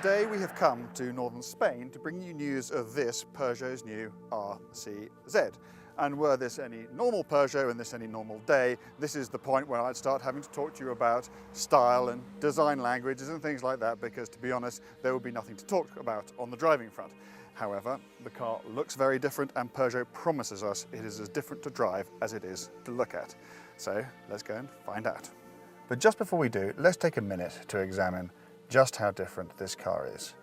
Today we have come to northern Spain to bring you news of this Peugeot's new RCZ. And were this any normal Peugeot and this any normal day, this is the point where I'd start having to talk to you about style and design languages and things like that, because to be honest, there would be nothing to talk about on the driving front. However, the car looks very different and Peugeot promises us it is as different to drive as it is to look at. So let's go and find out. But just before we do, let's take a minute to examine just how different this car is.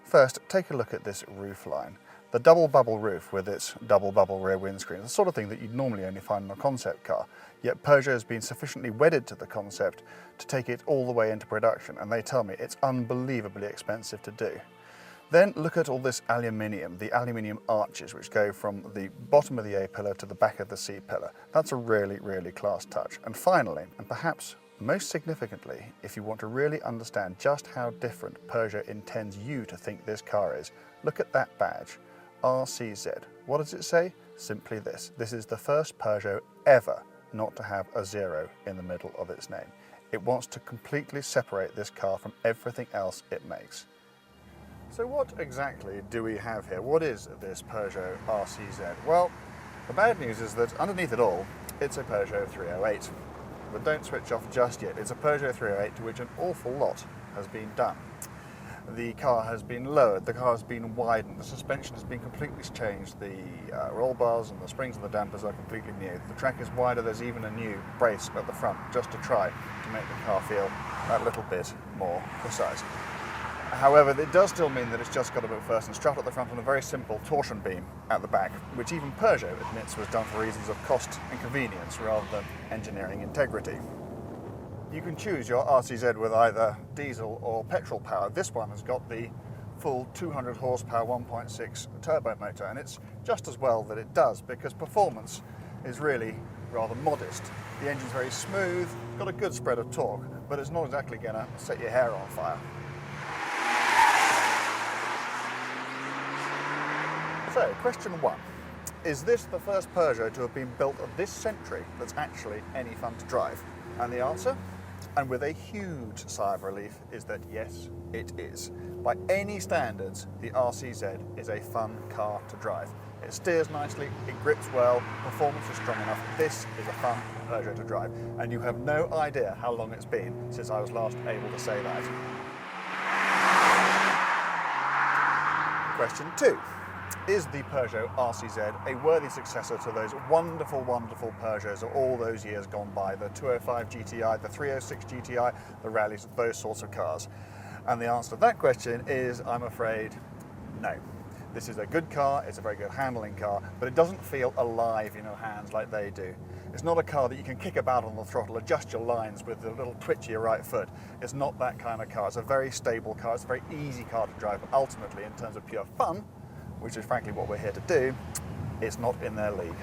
First, take a look at this roofline. The double bubble roof with its double bubble rear windscreen is the sort of thing that you'd normally only find in a concept car, yet Peugeot has been sufficiently wedded to the concept to take it all the way into production, and they tell me it's unbelievably expensive to do. Then look at all this aluminium, the aluminium arches which go from the bottom of the A-pillar to the back of the C-pillar. That's a really, really class touch. And finally, and perhaps most significantly, if you want to really understand just how different Peugeot intends you to think this car is, look at that badge, RCZ. What does it say? Simply this. This is the first Peugeot ever not to have a 0 in the middle of its name. It wants to completely separate this car from everything else it makes. So what exactly do we have here? What is this Peugeot RCZ? Well, the bad news is that underneath it all, it's a Peugeot 308. But don't switch off just yet. It's a Peugeot 308 to which an awful lot has been done. The car has been lowered, the car has been widened, the suspension has been completely changed, the roll bars and the springs and the dampers are completely new. The track is wider, there's even a new brace at the front just to try to make the car feel that little bit more precise. However, it does still mean that it's just got a McPherson strut at the front and a very simple torsion beam at the back, which even Peugeot admits was done for reasons of cost and convenience rather than engineering integrity. You can choose your RCZ with either diesel or petrol power. This one has got the full 200 horsepower 1.6 turbo motor, and it's just as well that it does, because performance is really rather modest. The engine's very smooth, got a good spread of torque, but it's not exactly going to set your hair on fire. So, question one. Is this the first Peugeot to have been built this century that's actually any fun to drive? And the answer, and with a huge sigh of relief, is that yes, it is. By any standards, the RCZ is a fun car to drive. It steers nicely, it grips well, performance is strong enough. This is a fun Peugeot to drive. And you have no idea how long it's been since I was last able to say that. Question two. Is the Peugeot RCZ a worthy successor to those wonderful, wonderful Peugeots of all those years gone by, the 205 GTI, the 306 GTI, the rallies, those sorts of cars? And the answer to that question is, I'm afraid, no. This is a good car, it's a very good handling car, but it doesn't feel alive in your hands like they do. It's not a car that you can kick about on the throttle, adjust your lines with a little twitch of your right foot. It's not that kind of car. It's a very stable car, it's a very easy car to drive, but ultimately, in terms of pure fun, which is frankly what we're here to do, it's not in their league.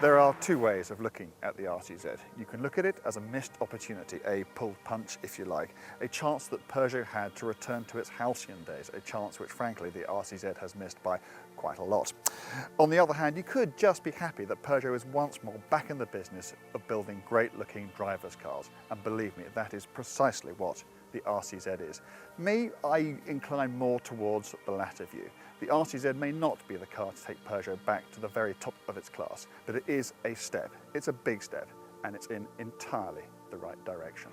There are two ways of looking at the RCZ. You can look at it as a missed opportunity, a pulled punch if you like, a chance that Peugeot had to return to its halcyon days, a chance which frankly the RCZ has missed by quite a lot. On the other hand, you could just be happy that Peugeot is once more back in the business of building great looking driver's cars, and believe me, that is precisely what the RCZ is. Me, I incline more towards the latter view. The RCZ may not be the car to take Peugeot back to the very top of its class, but it is a step. It's a big step, and it's in entirely the right direction.